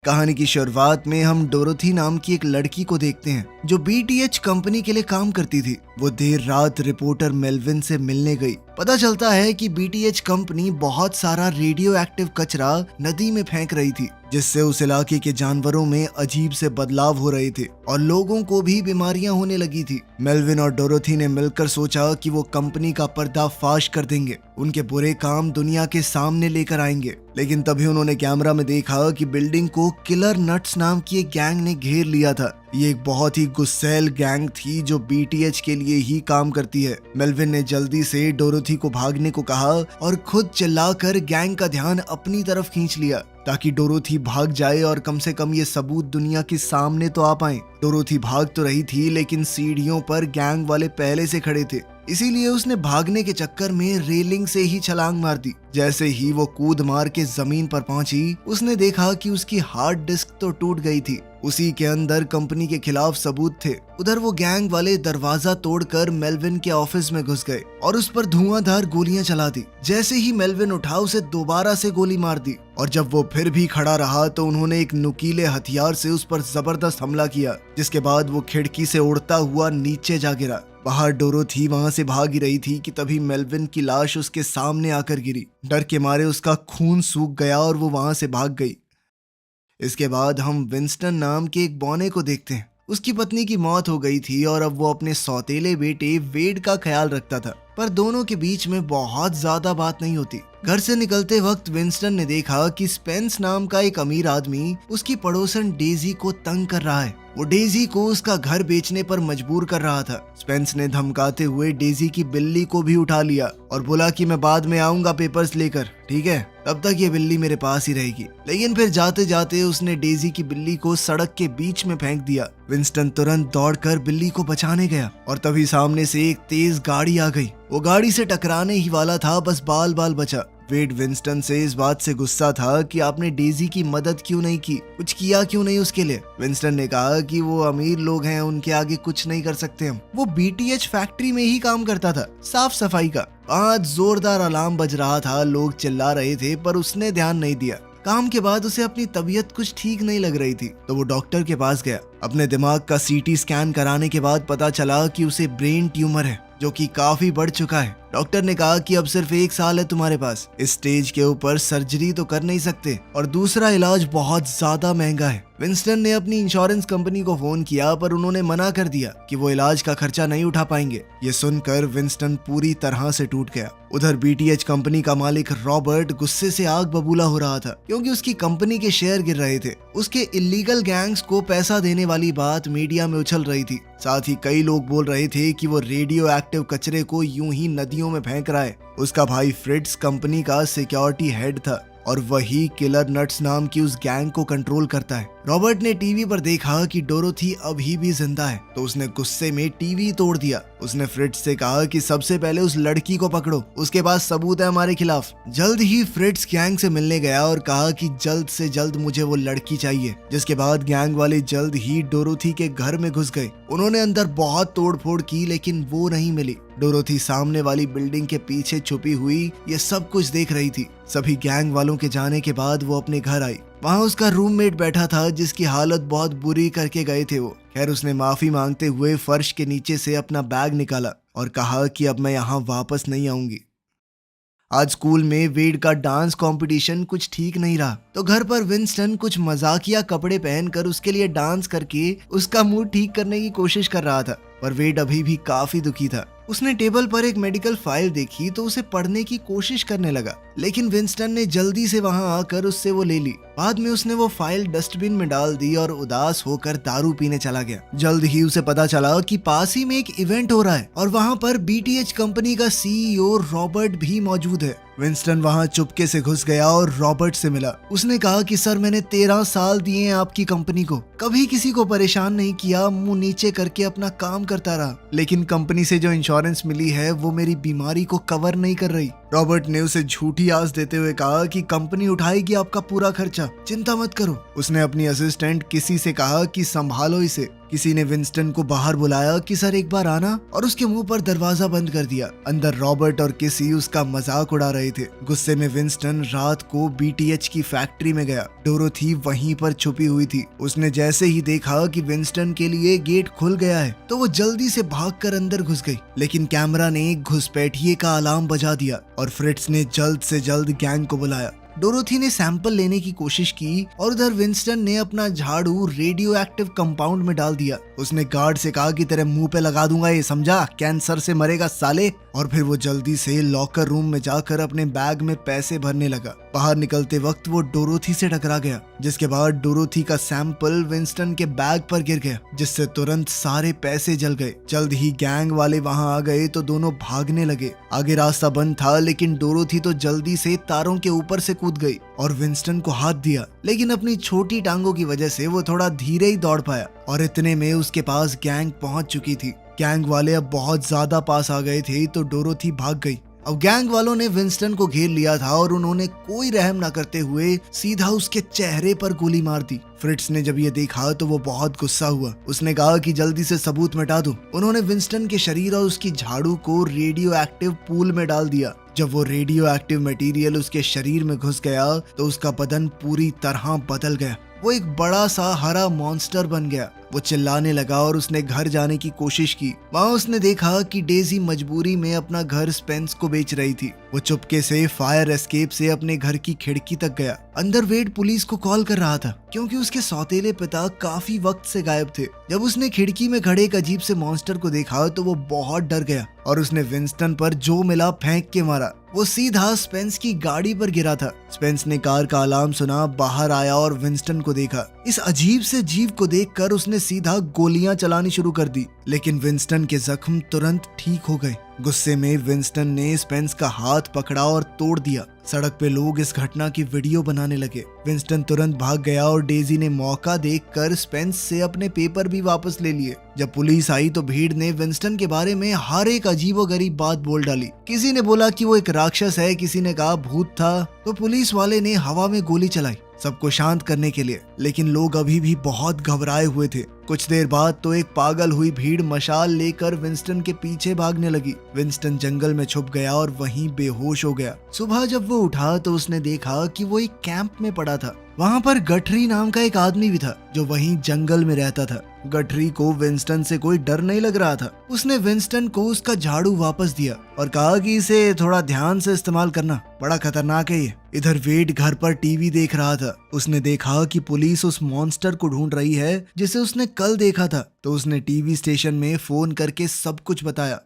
कहानी की शुरुआत में हम डोरोथी नाम की एक लड़की को देखते हैं जो बीटीएच कंपनी के लिए काम करती थी। वो देर रात रिपोर्टर मेल्विन से मिलने गई। पता चलता है कि बीटीएच कंपनी बहुत सारा रेडियो एक्टिव कचरा नदी में फेंक रही थी, जिससे उस इलाके के जानवरों में अजीब से बदलाव हो रहे थे और लोगों को भी बीमारियां होने लगी थी। मेल्विन और डोरोथी ने मिलकर सोचा कि वो कंपनी का पर्दाफाश कर देंगे, उनके बुरे काम दुनिया के सामने लेकर आएंगे। लेकिन तभी उन्होंने कैमरा में देखा कि बिल्डिंग को किलर नट्स नाम की एक गैंग ने घेर लिया था। ये एक बहुत ही गुस्सैल गैंग थी जो बीटीएच के लिए ही काम करती है। मेल्विन ने जल्दी से डोरोथी को भागने को कहा और खुद चिल्लाकर गैंग का ध्यान अपनी तरफ खींच लिया ताकि डोरोथी भाग जाए और कम से कम ये सबूत दुनिया के सामने तो आ पाए। डोरोथी भाग तो रही थी लेकिन सीढ़ियों पर गैंग वाले पहले से खड़े थे, इसीलिए उसने भागने के चक्कर में रेलिंग से ही छलांग मार दी। जैसे ही वो कूद मार के जमीन पर पहुंची, उसने देखा कि उसकी हार्ड डिस्क तो टूट गई थी। उसी के अंदर कंपनी के खिलाफ सबूत थे। उधर वो गैंग वाले दरवाजा तोड़कर मेल्विन के ऑफिस में घुस गए और उस पर धुआंधार गोलियां चला दी। जैसे ही मेल्विन उठा, उसे दोबारा से गोली मार दी और जब वो फिर भी खड़ा रहा तो उन्होंने एक नुकीले हथियार से उस पर जबरदस्त हमला किया, जिसके बाद वो खिड़की से उड़ता हुआ नीचे जा गिरा। बाहर डोरोथी वहां से भाग ही रही थी कि तभी मेल्विन की लाश उसके सामने आकर गिरी। डर के मारे उसका खून सूख गया और वो वहां से भाग गई। इसके बाद हम विंस्टन नाम के एक बौने को देखते हैं। उसकी पत्नी की मौत हो गई थी और अब वो अपने सौतेले बेटे वेड का ख्याल रखता था, पर दोनों के बीच में बहुत ज्यादा बात नहीं होती। घर से निकलते वक्त विंस्टन ने देखा कि स्पेंस नाम का एक अमीर आदमी उसकी पड़ोसन डेजी को तंग कर रहा है। वो डेजी को उसका घर बेचने पर मजबूर कर रहा था। स्पेंस ने धमकाते हुए डेजी की बिल्ली को भी उठा लिया और बोला कि मैं बाद में आऊंगा पेपर्स लेकर, ठीक है, तब तक ये बिल्ली मेरे पास ही रहेगी। लेकिन फिर जाते जाते उसने डेजी की बिल्ली को सड़क के बीच में फेंक दिया। विंस्टन तुरंत दौड़कर बिल्ली को बचाने गया और तभी सामने से एक तेज गाड़ी आ गई। वो गाड़ी से टकराने ही वाला था, बस बाल बाल बचा। वेड विंस्टन से इस बात से गुस्सा था कि आपने डेजी की मदद क्यों नहीं की, कुछ किया क्यों नहीं उसके लिए। विंस्टन ने कहा कि वो अमीर लोग हैं, उनके आगे कुछ नहीं कर सकते हम। वो बीटीएच फैक्ट्री में ही काम करता था, साफ सफाई का। आज जोरदार अलार्म बज रहा था, लोग चिल्ला रहे थे, पर उसने ध्यान नहीं दिया। काम के बाद उसे अपनी तबीयत कुछ ठीक नहीं लग रही थी तो वो डॉक्टर के पास गया। अपने दिमाग का सीटी स्कैन कराने के बाद पता चला कि उसे ब्रेन ट्यूमर है जो कि काफी बढ़ चुका है। डॉक्टर ने कहा कि अब सिर्फ 1 साल है तुम्हारे पास, इस स्टेज के ऊपर सर्जरी तो कर नहीं सकते और दूसरा इलाज बहुत ज्यादा महंगा है। विंस्टन ने अपनी इंश्योरेंस कंपनी को फोन किया पर उन्होंने मना कर दिया कि वो इलाज का खर्चा नहीं उठा पाएंगे। ये सुनकर विंस्टन पूरी तरह से टूट गया। उधर बीटीएच कंपनी का मालिक रॉबर्ट गुस्से से आग बबूला हो रहा था क्योंकि उसकी कंपनी के शेयर गिर रहे थे। उसके इलीगल गैंग्स को पैसा देने वाली बात मीडिया में उछल रही थी। साथ ही कई लोग बोल रहे थे कि वो रेडियो एक्टिव कचरे को यूं ही नदियों में फेंक रहा है। उसका भाई फ्रिट्स कंपनी का सिक्योरिटी हेड था और वही किलर नट्स नाम की उस गैंग को कंट्रोल करता है। रॉबर्ट ने टीवी पर देखा कि डोरोथी अभी भी जिंदा है तो उसने गुस्से में टीवी तोड़ दिया। उसने फ्रिट्स से कहा कि सबसे पहले उस लड़की को पकड़ो, उसके पास सबूत है हमारे खिलाफ। जल्द ही फ्रिट्स गैंग से मिलने गया और कहा कि जल्द से जल्द मुझे वो लड़की चाहिए, जिसके बाद गैंग वाले जल्द ही डोरोथी के घर में घुस गए। उन्होंने अंदर बहुत तोड़फोड़ की लेकिन वो नहीं मिली। डोरोथी सामने वाली बिल्डिंग के पीछे छुपी हुई ये सब कुछ देख रही थी। सभी गैंग वालों के जाने के बाद वो अपने घर आई। वहाँ उसका रूममेट बैठा था जिसकी हालत बहुत बुरी करके गए थे वो। खैर उसने माफी मांगते हुए फर्श के नीचे से अपना बैग निकाला और कहा कि अब मैं यहाँ वापस नहीं आऊंगी। आज स्कूल में वेड का डांस कंपटीशन कुछ ठीक नहीं रहा तो घर पर विंस्टन कुछ मजाकिया कपड़े पहनकर उसके लिए डांस करके उसका मूड ठीक करने की कोशिश कर रहा था, पर वेड अभी भी काफी दुखी था। उसने टेबल पर एक मेडिकल फाइल देखी तो उसे पढ़ने की कोशिश करने लगा, लेकिन विंस्टन ने जल्दी से वहां आकर उससे वो ले ली। बाद में उसने वो फाइल डस्टबिन में डाल दी और उदास होकर दारू पीने चला गया। जल्द ही उसे पता चला कि पास ही में एक इवेंट हो रहा है और वहां पर बीटीएच कंपनी का सीईओ रॉबर्ट भी मौजूद है। विंस्टन वहां चुपके से घुस गया और रॉबर्ट से मिला। उसने कहा कि सर मैंने 13 साल दिए हैं आपकी कंपनी को, कभी किसी को परेशान नहीं किया, मुंह नीचे करके अपना काम करता रहा, लेकिन कंपनी से जो इंश्योरेंस मिली है वो मेरी बीमारी को कवर नहीं कर रही। रॉबर्ट ने उसे झूठी आस देते हुए कहा कि कंपनी उठाएगी आपका पूरा खर्चा, चिंता मत करो। उसने अपनी असिस्टेंट किसी से कहा कि संभालो इसे। किसी ने विंस्टन को बाहर बुलाया कि सर एक बार आना, और उसके मुंह पर दरवाजा बंद कर दिया। अंदर रॉबर्ट और किसी उसका मजाक उड़ा रहे थे। गुस्से में विंस्टन रात को बीटीएच की फैक्ट्री में गया। डोरोथी वहीं पर छुपी हुई थी। उसने जैसे ही देखा कि विंस्टन के लिए गेट खुल गया है तो वो जल्दी से भागकर अंदर घुस गई, लेकिन कैमरा ने घुसपैठिए का अलार्म बजा दिया और फ्रिट्ज ने जल्द से जल्द गैंग को बुलाया। डोरोथी ने सैंपल लेने की कोशिश की और उधर विंस्टन ने अपना झाड़ू रेडियो एक्टिव कंपाउंड में डाल दिया। उसने गार्ड से कहा कि तेरे मुंह पे लगा दूंगा, ये समझा, कैंसर से मरेगा साले। और फिर वो जल्दी से लॉकर रूम में जाकर अपने बैग में पैसे भरने लगा। बाहर निकलते वक्त वो डोरोथी से टकरा गया, जिसके बाद डोरोथी का सैंपल विंस्टन के बैग पर गिर गया, जिससे तुरंत सारे पैसे जल गए। जल्द ही गैंग वाले वहां आ गए तो दोनों भागने लगे। आगे रास्ता बंद था, लेकिन डोरोथी तो जल्दी से तारों के ऊपर से कूद गई और विंस्टन को हाथ दिया, लेकिन अपनी छोटी टांगों की वजह से वो थोड़ा धीरे ही दौड़ पाया और इतने में उसके पास गैंग पहुंच चुकी थी। गैंग वाले अब बहुत ज्यादा पास आ गए थे तो डोरोथी भाग गई। अब गैंग वालों ने विंस्टन को घेर लिया था और उन्होंने कोई रहम न करते हुए सीधा उसके चेहरे पर गोली मार दी। फ्रिट्ज ने जब ये देखा तो वो बहुत गुस्सा हुआ। उसने कहा कि जल्दी से सबूत मिटा दो। उन्होंने विंस्टन के शरीर और उसकी झाड़ू को रेडियो एक्टिव पूल में डाल दिया। जब वो रेडियो एक्टिव मटेरियल उसके शरीर में घुस गया तो उसका बदन पूरी तरह बदल गया। वो एक बड़ा सा हरा मॉन्स्टर बन गया। वो चिल्लाने लगा और उसने घर जाने की कोशिश की। वहाँ उसने देखा कि डेजी मजबूरी में अपना घर स्पेंस को बेच रही थी। वो चुपके से फायर एस्केप से अपने घर की खिड़की तक गया। अंदर वेड पुलिस को कॉल कर रहा था क्योंकि उसके सौतेले पिता काफी वक्त से गायब थे। जब उसने खिड़की में खड़े एक अजीब से मॉन्स्टर को देखा तो वो बहुत डर गया और उसने विंस्टन पर जो मिला फेंक के मारा। वो सीधा स्पेंस की गाड़ी पर गिरा था। स्पेंस ने कार का अलार्म सुना, बाहर आया और विंस्टन को देखा। इस अजीब से जीव को देखकर उसने सीधा गोलियां चलानी शुरू कर दी, लेकिन विंस्टन के जख्म तुरंत ठीक हो गए। गुस्से में विंस्टन ने स्पेंस का हाथ पकड़ा और तोड़ दिया। सड़क पे लोग इस घटना की वीडियो बनाने लगे। विंस्टन तुरंत भाग गया और डेजी ने मौका देखकर स्पेंस से अपने पेपर भी वापस ले लिए। जब पुलिस आई तो भीड़ ने विंस्टन के बारे में हर एक अजीबोगरीब बात बोल डाली। किसी ने बोला कि वो एक राक्षस है, किसी ने कहा भूत था, तो पुलिस वाले ने हवा में गोली चलाई सबको शांत करने के लिए, लेकिन लोग अभी भी बहुत घबराए हुए थे। कुछ देर बाद तो एक पागल हुई भीड़ मशाल लेकर विंस्टन के पीछे भागने लगी। विंस्टन जंगल में छुप गया और वहीं बेहोश हो गया। सुबह जब वो उठा तो उसने देखा कि वो एक कैंप में पड़ा था। वहाँ पर गठरी नाम का एक आदमी भी था जो वहीं जंगल में रहता था। गठरी को विंस्टन से कोई डर नहीं लग रहा था। उसने विंस्टन को उसका झाड़ू वापस दिया और कहा कि इसे थोड़ा ध्यान से इस्तेमाल करना, बड़ा खतरनाक है ये। इधर वेड घर पर टीवी देख रहा था। उसने देखा कि पुलिस उस मॉन्स्टर को ढूंढ रही है जिसे उसने कल देखा था, तो उसने टीवी स्टेशन में फोन करके सब कुछ बताया।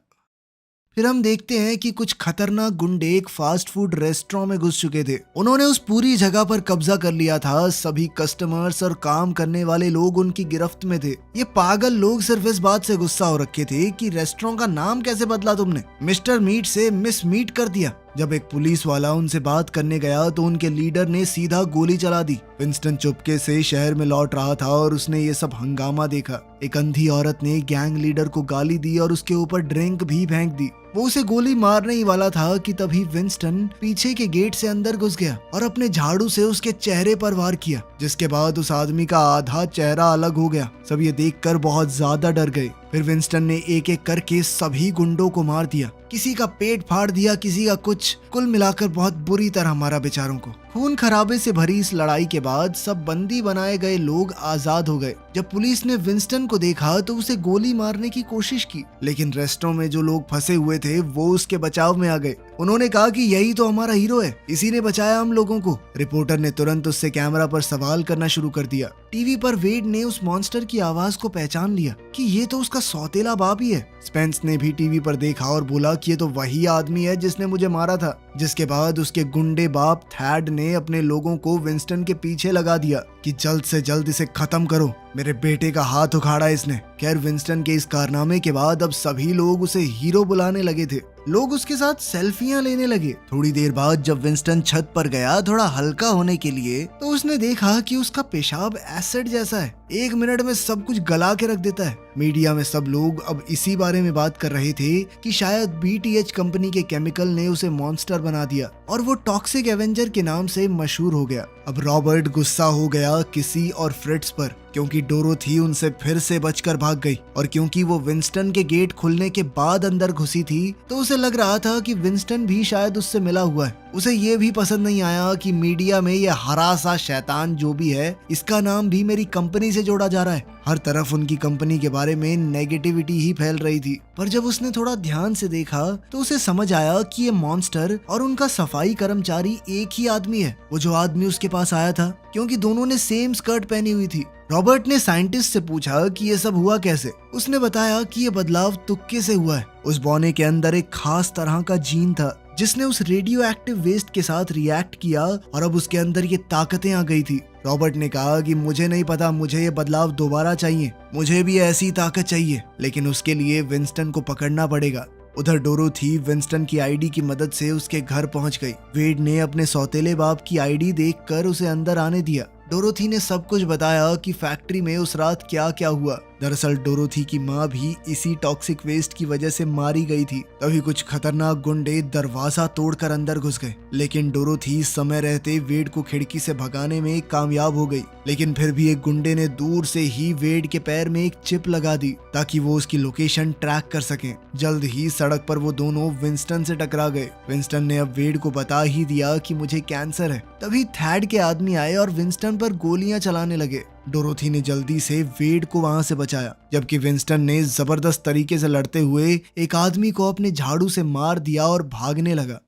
फिर हम देखते हैं कि कुछ खतरनाक गुंडे एक फास्ट फूड रेस्टोरेंट में घुस चुके थे। उन्होंने उस पूरी जगह पर कब्जा कर लिया था। सभी कस्टमर्स और काम करने वाले लोग उनकी गिरफ्त में थे। ये पागल लोग सिर्फ इस बात से गुस्सा हो रखे थे कि रेस्टोरेंट का नाम कैसे बदला तुमने, मिस्टर मीट से मिस मीट कर दिया। जब एक पुलिस वाला उनसे बात करने गया तो उनके लीडर ने सीधा गोली चला दी। विंस्टन चुपके से शहर में लौट रहा था और उसने ये सब हंगामा देखा। एक अंधी औरत ने गैंग लीडर को गाली दी और उसके ऊपर ड्रिंक भी फेंक दी। वो उसे गोली मारने ही वाला था कि तभी विंस्टन पीछे के गेट से अंदर घुस गया और अपने झाड़ू से उसके चेहरे पर वार किया, जिसके बाद उस आदमी का आधा चेहरा अलग हो गया। सब ये देखकर बहुत ज्यादा डर गए। फिर विंस्टन ने एक एक करके सभी गुंडों को मार दिया। किसी का पेट फाड़ दिया, किसी का कुछ, कुल मिलाकर बहुत बुरी तरह मारा बेचारों को। खून खराबे से भरी इस लड़ाई के बाद सब बंदी बनाए गए लोग आजाद हो गए। जब पुलिस ने विंस्टन को देखा तो उसे गोली मारने की कोशिश की, लेकिन रेस्टोरेंट में जो लोग फंसे हुए थे वो उसके बचाव में आ गए। उन्होंने कहा कि यही तो हमारा हीरो है, इसी ने बचाया हम लोगों को। रिपोर्टर ने तुरंत उससे कैमरा पर सवाल करना शुरू कर दिया। टीवी पर वेड ने उस मॉन्स्टर की आवाज को पहचान लिया कि ये तो उसका सौतेला बाप ही है। स्पेंस ने भी टीवी पर देखा और बोला कि ये तो वही आदमी है जिसने मुझे मारा था। जिसके बाद उसके गुंडे बाप थैड ने अपने लोगों को विंस्टन के पीछे लगा दिया कि जल्द से जल्द इसे खत्म करो, मेरे बेटे का हाथ उखाड़ा इसने। खैर, विंस्टन के इस कारनामे के बाद अब सभी लोग उसे हीरो बुलाने लगे थे। लोग उसके साथ सेल्फियां लेने लगे। थोड़ी देर बाद जब विंस्टन छत पर गया थोड़ा हल्का होने के लिए, तो उसने देखा कि उसका पेशाब एसिड जैसा है, 1 मिनट में सब कुछ गला के रख देता है। मीडिया में सब लोग अब इसी बारे में बात कर रहे थे कि शायद बीटीएच कंपनी के केमिकल ने उसे मॉन्स्टर बना दिया और वो टॉक्सिक एवेंजर के नाम से मशहूर हो गया। अब रॉबर्ट गुस्सा हो गया किसी और फ्रिट्ज पर, क्योंकि डोरोथी उनसे फिर से बचकर भाग गई और क्योंकि वो विंस्टन के गेट खुलने के बाद अंदर घुसी थी तो उसे लग रहा था कि विंस्टन भी शायद उससे मिला हुआ है। उसे ये भी पसंद नहीं आया कि मीडिया में ये हरा सा शैतान जो भी है इसका नाम भी मेरी कंपनी से जोड़ा जा रहा है। हर तरफ उनकी कंपनी के बारे में नेगेटिविटी ही फैल रही थी। पर जब उसने थोड़ा ध्यान से देखा तो उसे समझ आया कि ये मॉन्स्टर और उनका सफाई कर्मचारी एक ही आदमी है, वो जो आदमी उसके पास आया था, क्योंकि दोनों ने सेम स्कर्ट पहनी हुई थी। रॉबर्ट ने साइंटिस्ट से पूछा कि ये सब हुआ कैसे। उसने बताया कि ये बदलाव तुक्के से हुआ है। उस बौने के अंदर एक खास तरह का जीन था जिसने उस रेडियो एक्टिव वेस्ट के साथ रिएक्ट किया और अब उसके अंदर ये ताकतें आ गई थी। रॉबर्ट ने कहा कि मुझे नहीं पता, मुझे ये बदलाव दोबारा चाहिए, मुझे भी ऐसी ताकत चाहिए, लेकिन उसके लिए विंस्टन को पकड़ना पड़ेगा। उधर डोरोथी विंस्टन की आईडी की मदद से उसके घर पहुंच गई। वेड ने अपने सौतेले बाप की आईडी देखकर उसे अंदर आने दिया। डोरोथी ने सब कुछ बताया कि फैक्ट्री में उस रात क्या क्या हुआ। दरअसल डोरोथी की माँ भी इसी टॉक्सिक वेस्ट की वजह से मारी गई थी। तभी कुछ खतरनाक गुंडे दरवाजा तोड़कर अंदर घुस गए, लेकिन डोरोथी समय रहते वेड को खिड़की से भगाने में कामयाब हो गई। लेकिन फिर भी एक गुंडे ने दूर से ही वेड के पैर में एक चिप लगा दी ताकि वो उसकी लोकेशन ट्रैक कर सके। जल्द ही सड़क पर वो दोनों विंस्टन से टकरा गए। विंस्टन ने अब वेड को बता ही दिया कि मुझे कैंसर है। तभी थैड के आदमी आए और विंस्टन पर गोलियां चलाने लगे। डोरोथी ने जल्दी से वेड को वहां से बचाया, जबकि विंस्टन ने जबरदस्त तरीके से लड़ते हुए एक आदमी को अपने झाड़ू से मार दिया और भागने लगा।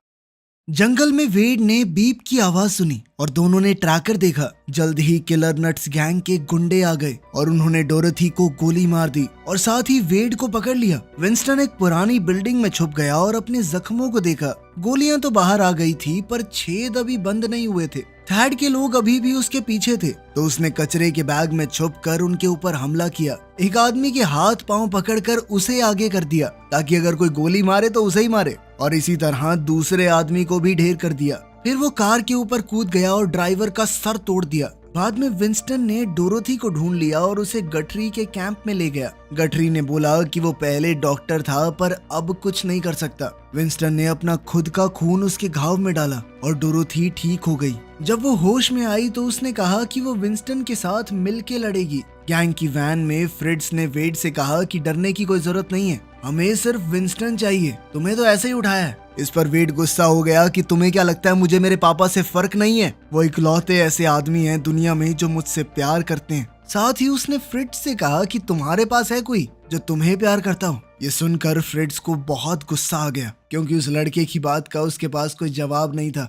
जंगल में वेड ने बीप की आवाज सुनी और दोनों ने ट्रैकर देखा। जल्द ही किलर नट्स गैंग के गुंडे आ गए और उन्होंने डोरोथी को गोली मार दी और साथ ही वेड को पकड़ लिया। विंस्टन एक पुरानी बिल्डिंग में छुप गया और अपने जख्मों को देखा। गोलियां तो बाहर आ गई थी पर छेद अभी बंद नहीं हुए थे। थैड के लोग अभी भी उसके पीछे थे, तो उसने कचरे के बैग में छुपकर उनके ऊपर हमला किया। एक आदमी के हाथ पांव पकड़कर उसे आगे कर दिया ताकि अगर कोई गोली मारे तो उसे ही मारे, और इसी तरह दूसरे आदमी को भी ढेर कर दिया। फिर वो कार के ऊपर कूद गया और ड्राइवर का सर तोड़ दिया। बाद में विंस्टन ने डोरोथी को ढूंढ लिया और उसे गठरी के कैंप में ले गया। गठरी ने बोला कि वो पहले डॉक्टर था पर अब कुछ नहीं कर सकता। विंस्टन ने अपना खुद का खून उसके घाव में डाला और डोरोथी ठीक हो गई। जब वो होश में आई तो उसने कहा कि वो विंस्टन के साथ मिलके लड़ेगी। गैंग की वैन में फ्रिट्ज ने वेड से कहा कि डरने की कोई जरूरत नहीं है, हमें सिर्फ विंस्टन चाहिए, तुम्हें तो ऐसे ही उठाया है। इस पर वेड गुस्सा हो गया कि तुम्हें क्या लगता है मुझे मेरे पापा से फर्क नहीं है? वो इकलौते ऐसे आदमी हैं दुनिया में जो मुझसे प्यार करते हैं। साथ ही उसने फ्रिट्ज से कहा कि तुम्हारे पास है कोई जो तुम्हें प्यार करता हो। ये सुनकर फ्रिट्ज को बहुत गुस्सा आ गया क्योंकि उस लड़के की बात का उसके पास कोई जवाब नहीं था।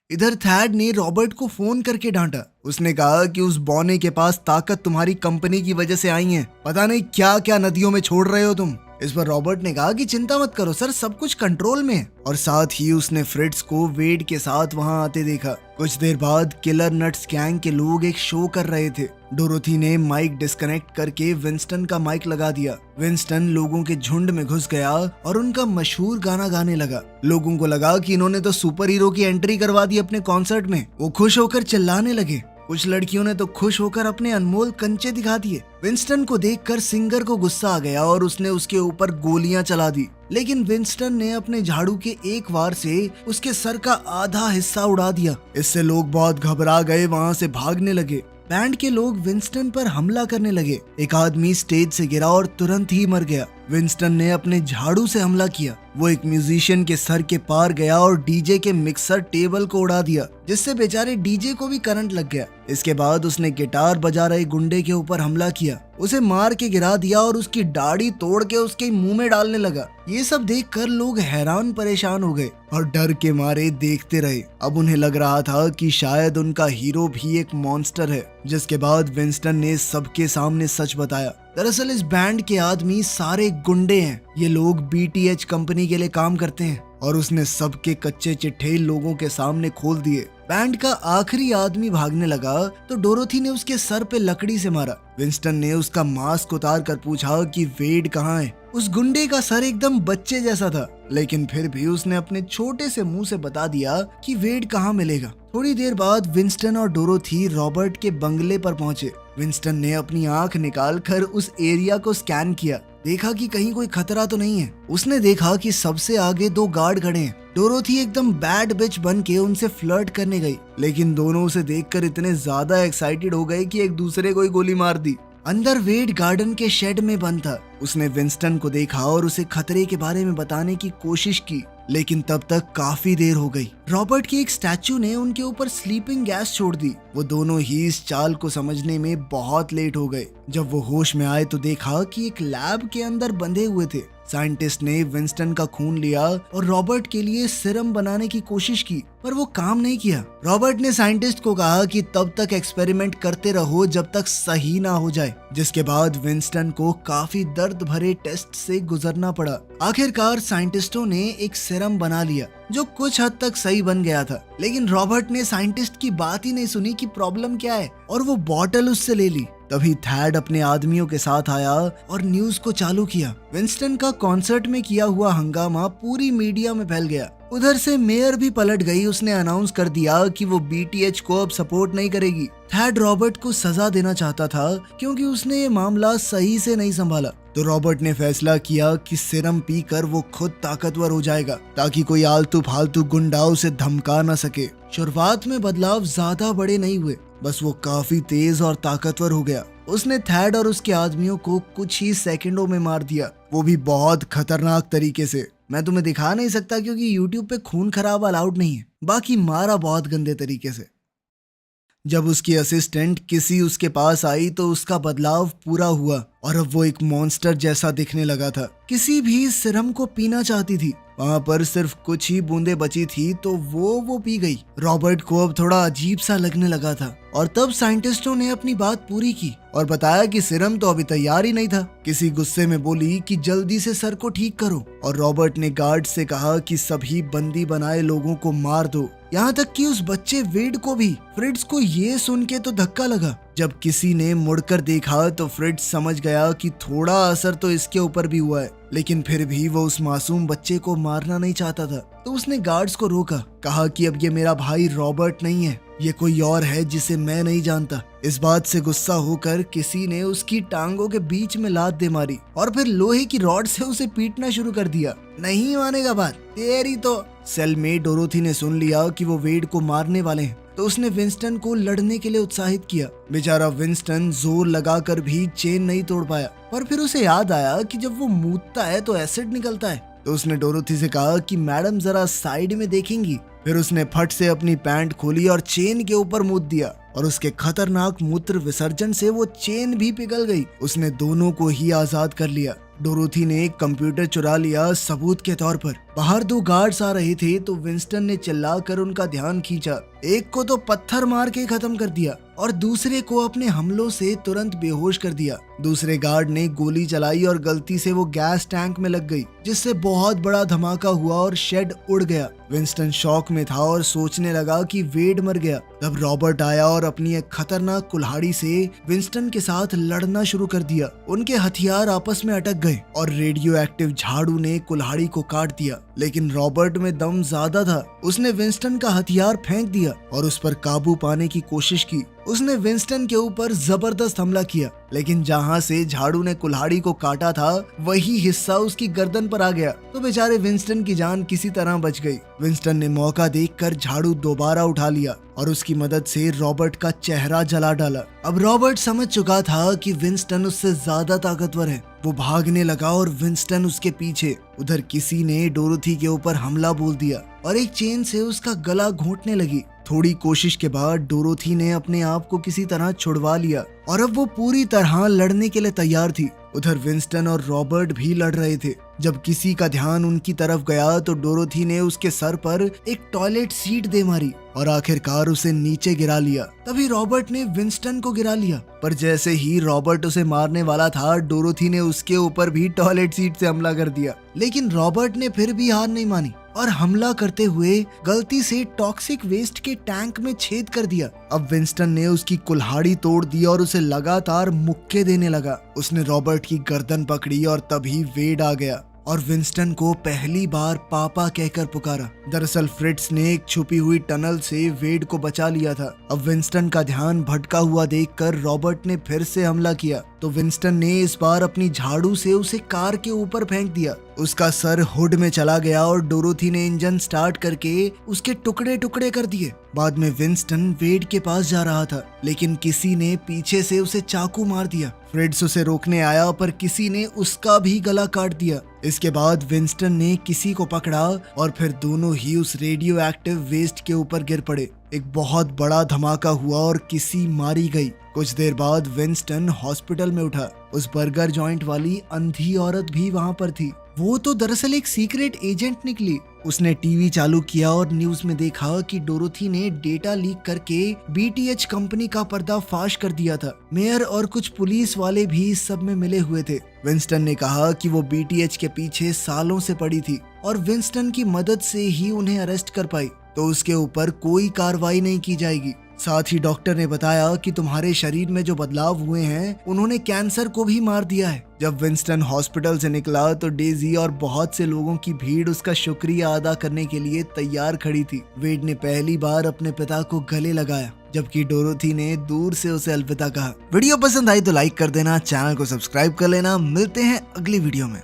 इधर थैड ने रॉबर्ट को फोन करके डांटा। उसने कहा कि उस बौने के पास ताकत तुम्हारी कंपनी की वजह से आई है, पता नहीं क्या क्या नदियों में छोड़ रहे हो तुम। इस पर रॉबर्ट ने कहा कि चिंता मत करो सर, सब कुछ कंट्रोल में है, और साथ ही उसने फ्रिट्ज को वेड के साथ वहां आते देखा। कुछ देर बाद किलर नट्स गैंग के लोग एक शो कर रहे थे। डोरोथी ने माइक डिस्कनेक्ट करके विंस्टन का माइक लगा दिया। विंस्टन लोगों के झुंड में घुस गया और उनका मशहूर गाना गाने लगा। लोगों को लगा कि इन्होंने तो सुपर हीरो की एंट्री करवा दी अपने कॉन्सर्ट में। वो खुश होकर चिल्लाने लगे। कुछ लड़कियों ने तो खुश होकर अपने अनमोल कंचे दिखा दिए। विंस्टन को देखकर सिंगर को गुस्सा आ गया और उसने उसके ऊपर गोलियां चला दी, लेकिन विंस्टन ने अपने झाड़ू के एक वार से उसके सर का आधा हिस्सा उड़ा दिया। इससे लोग बहुत घबरा गए, वहां से भागने लगे। बैंड के लोग विंस्टन पर हमला करने लगे। एक आदमी स्टेज से गिरा और तुरंत ही मर गया। विंस्टन ने अपने झाड़ू से हमला किया। वो एक म्यूजिशियन के सर के पार गया और डीजे के मिक्सर टेबल को उड़ा दिया, जिससे बेचारे डीजे को भी करंट लग गया। इसके बाद उसने गिटार बजा रहे गुंडे के ऊपर हमला किया, उसे मार के गिरा दिया और उसकी दाढ़ी तोड़ के उसके मुंह में डालने लगा। ये सब देखकर लोग हैरान परेशान हो गए और डर के मारे देखते रहे। अब उन्हें लग रहा था कि शायद उनका हीरो भी एक मॉन्स्टर है। जिसके बाद विंस्टन ने सबके सामने सच बताया। दरअसल इस बैंड के आदमी सारे गुंडे हैं। ये लोग बीटीएच कंपनी के लिए काम करते हैं और उसने सबके कच्चे चिट्ठे लोगों के सामने खोल दिए। बैंड का आखिरी आदमी भागने लगा तो डोरोथी ने उसके सर पे लकड़ी से मारा। विंस्टन ने उसका मास्क उतार कर पूछा कि वेड कहाँ है। उस गुंडे का सर एकदम बच्चे जैसा था, लेकिन फिर भी उसने अपने छोटे से मुंह से बता दिया कि वेड कहाँ मिलेगा। थोड़ी देर बाद विंस्टन और डोरोथी रॉबर्ट के बंगले पर पहुंचे। विंस्टन ने अपनी आंख निकालकर उस एरिया को स्कैन किया, देखा कि कहीं कोई खतरा तो नहीं है। उसने देखा कि सबसे आगे 2 गार्ड खड़े हैं। डोरोथी एकदम बैड बिच बन के उनसे फ्लर्ट करने गई, लेकिन दोनों उसे देखकर इतने ज्यादा एक्साइटेड हो गए कि एक दूसरे को ही गोली मार दी। अंदर वेड गार्डन के शेड में बंद था। उसने विंस्टन को देखा और उसे खतरे के बारे में बताने की कोशिश की, लेकिन तब तक काफी देर हो गई। रॉबर्ट की एक स्टैचू ने उनके ऊपर स्लीपिंग गैस छोड़ दी। वो दोनों ही इस चाल को समझने में बहुत लेट हो गए। जब वो होश में आए तो देखा कि एक लैब के अंदर बंधे हुए थे। साइंटिस्ट ने विंस्टन का खून लिया और रॉबर्ट के लिए सीरम बनाने की कोशिश की, पर वो काम नहीं किया। रॉबर्ट ने साइंटिस्ट को कहा कि तब तक एक्सपेरिमेंट करते रहो जब तक सही ना हो जाए, जिसके बाद विंस्टन को काफी दर्द भरे टेस्ट से गुजरना पड़ा। आखिरकार साइंटिस्टों ने एक सीरम बना लिया जो कुछ हद तक सही बन गया था, लेकिन रॉबर्ट ने साइंटिस्ट की बात ही नहीं सुनी कि प्रॉब्लम क्या है, और वो बॉटल उससे ले ली। तभी थैड अपने आदमियों के साथ आया और न्यूज को चालू किया। विंस्टन का कॉन्सर्ट में किया हुआ हंगामा पूरी मीडिया में फैल गया। उधर से मेयर भी पलट गई। उसने अनाउंस कर दिया कि वो बीटीएच को अब सपोर्ट नहीं करेगी। थैड रॉबर्ट को सजा देना चाहता था क्योंकि उसने ये मामला सही से नहीं संभाला। तो रॉबर्ट ने फैसला किया कि सीरम पीकर वो खुद ताकतवर हो जाएगा ताकि कोई आलतू फालतू गुंडा उसे धमका न सके। शुरुआत में बदलाव ज्यादा बड़े नहीं हुए, बस वो काफी तेज और ताकतवर हो गया। उसने थैड और उसके आदमियों को कुछ ही सेकंडों में मार दिया, वो भी बहुत खतरनाक तरीके से। मैं तुम्हें दिखा नहीं सकता क्योंकि यूट्यूब पे खून खराब अलाउड नहीं है, बाकी मारा बहुत गंदे तरीके से। जब उसकी असिस्टेंट किसी उसके पास आई तो उसका बदलाव पूरा हुआ और अब वो एक मॉन्स्टर जैसा दिखने लगा था। किसी भी सीरम को पीना चाहती थी। वहाँ पर सिर्फ कुछ ही बूंदे बची थी तो वो पी गई। रॉबर्ट को अब थोड़ा अजीब सा लगने लगा था और तब साइंटिस्टों ने अपनी बात पूरी की और बताया कि सीरम तो अभी तैयार ही नहीं था। किसी गुस्से में बोली कि जल्दी से सर को ठीक करो, और रॉबर्ट ने गार्ड से कहा कि सभी बंदी बनाए लोगों को मार दो, यहाँ तक कि उस बच्चे वेड को भी। फ्रिट्ज को ये सुन के तो धक्का लगा। जब किसी ने मुड़कर देखा तो फ्रिट्ज समझ गया कि थोड़ा असर तो इसके ऊपर भी हुआ है, लेकिन फिर भी वो उस मासूम बच्चे को मारना नहीं चाहता था। तो उसने गार्ड्स को रोका, कहा कि अब ये मेरा भाई रॉबर्ट नहीं है, ये कोई और है जिसे मैं नहीं जानता। इस बात से गुस्सा होकर किसी ने उसकी टांगों के बीच में लात दे मारी और फिर लोहे की रॉड से उसे पीटना शुरू कर दिया। नहीं मानेगा बात तेरी तो। सेल में डोरोथी ने सुन लिया कि वो वेड को मारने वाले हैं, तो उसने विंस्टन को लड़ने के लिए उत्साहित किया। बेचारा विंस्टन जोर लगाकर भी चेन नहीं तोड़ पाया, पर फिर उसे याद आया कि जब वो मूतता है तो एसिड निकलता है। तो उसने डोरोथी से कहा कि मैडम जरा साइड में देखेंगी। फिर उसने फट से अपनी पैंट खोली और चेन के ऊपर मूत दिया और उसके खतरनाक मूत्र विसर्जन से वो चेन भी पिघल गई। उसने दोनों को ही आजाद कर लिया। डोरोथी ने एक कंप्यूटर चुरा लिया सबूत के तौर पर। बाहर 2 गार्ड्स आ रहे थे तो विंस्टन ने चिल्लाकर उनका ध्यान खींचा। एक को तो पत्थर मार के खत्म कर दिया और दूसरे को अपने हमलों से तुरंत बेहोश कर दिया। दूसरे गार्ड ने गोली चलाई और गलती से वो गैस टैंक में लग गई, जिससे बहुत बड़ा धमाका हुआ और शेड उड़ गया। विंस्टन शॉक में था और सोचने लगा कि वेड मर गया। तब रॉबर्ट आया और अपनी एक खतरनाक कुल्हाड़ी से विंस्टन के साथ लड़ना शुरू कर दिया। उनके हथियार आपस में अटक गए और रेडियो एक्टिव झाड़ू ने कुल्हाड़ी को काट दिया, लेकिन रॉबर्ट में दम ज्यादा था। उसने विंस्टन का हथियार फेंक दिया और उस पर काबू पाने की कोशिश की। उसने विंस्टन के ऊपर जबरदस्त हमला किया, लेकिन जहां से झाड़ू ने कुल्हाड़ी को काटा था वही हिस्सा उसकी गर्दन पर आ गया। तो बेचारे विंस्टन की जान किसी तरह बच गई। विंस्टन ने मौका देखकर झाड़ू दोबारा उठा लिया और उसकी मदद से रॉबर्ट का चेहरा जला डाला। अब रॉबर्ट समझ चुका था कि विंस्टन उससे ज्यादा ताकतवर है। वो भागने लगा और विंस्टन उसके पीछे। उधर किसी ने डोरोथी के ऊपर हमला बोल दिया और एक चेन से उसका गला घोंटने लगी। थोड़ी कोशिश के बाद डोरोथी ने अपने आप को किसी तरह छुड़वा लिया और अब वो पूरी तरह लड़ने के लिए तैयार थी। उधर विंस्टन और रॉबर्ट भी लड़ रहे थे। जब किसी का ध्यान उनकी तरफ गया तो डोरोथी ने उसके सर पर एक टॉयलेट सीट दे मारी और आखिरकार उसे नीचे गिरा लिया। तभी रॉबर्ट ने विंस्टन को गिरा लिया, पर जैसे ही रॉबर्ट उसे मारने वाला था डोरोथी ने उसके ऊपर भी टॉयलेट सीट से हमला कर दिया। लेकिन रॉबर्ट ने फिर भी हार नहीं मानी और हमला करते हुए गलती से टॉक्सिक वेस्ट के टैंक में छेद कर दिया। अब विंस्टन ने उसकी कुल्हाड़ी तोड़ दी और उसे लगातार मुक्के देने लगा। उसने रॉबर्ट की गर्दन पकड़ी और तभी वेड आ गया। और विंस्टन को पहली बार पापा कहकर पुकारा। दरअसल फ्रिट्स ने एक छुपी हुई टनल से वेड को बचा लिया था। अब विंस्टन का ध्यान भटका हुआ देखकर रॉबर्ट ने फिर से हमला किया तो विंस्टन ने इस बार अपनी झाड़ू से उसे कार के ऊपर फेंक दिया। उसका सर हुड में चला गया और डोरोथी ने इंजन स्टार्ट करके उसके टुकड़े टुकड़े कर दिए। बाद में विंस्टन वेड के पास जा रहा था लेकिन किसी ने पीछे से उसे चाकू मार दिया। फ्रिट्स उसे रोकने आया पर किसी ने उसका भी गला काट दिया। इसके बाद विंस्टन ने किसी को पकड़ा और फिर दोनों ही उस रेडियो एक्टिव वेस्ट के ऊपर गिर पड़े। एक बहुत बड़ा धमाका हुआ और किसी मारी गई। कुछ देर बाद विंस्टन हॉस्पिटल में उठा। उस बर्गर जॉइंट वाली अंधी औरत भी वहां पर थी। वो तो दरअसल एक सीक्रेट एजेंट निकली। उसने टीवी चालू किया और न्यूज में देखा कि डोरोथी ने डेटा लीक करके बीटीएच कंपनी का पर्दाफाश कर दिया था। मेयर और कुछ पुलिस वाले भी इस सब में मिले हुए थे। विंस्टन ने कहा कि वो बीटीएच के पीछे सालों से पड़ी थी और विंस्टन की मदद से ही उन्हें अरेस्ट कर पाई, तो उसके ऊपर कोई कार्रवाई नहीं की जाएगी। साथ ही डॉक्टर ने बताया कि तुम्हारे शरीर में जो बदलाव हुए हैं उन्होंने कैंसर को भी मार दिया है। जब विंस्टन हॉस्पिटल से निकला तो डेजी और बहुत से लोगों की भीड़ उसका शुक्रिया अदा करने के लिए तैयार खड़ी थी। वेड ने पहली बार अपने पिता को गले लगाया जबकि डोरोथी ने दूर से उसे अलविदा कहा। वीडियो पसंद आई तो लाइक कर देना, चैनल को सब्सक्राइब कर लेना। मिलते हैं अगली वीडियो में।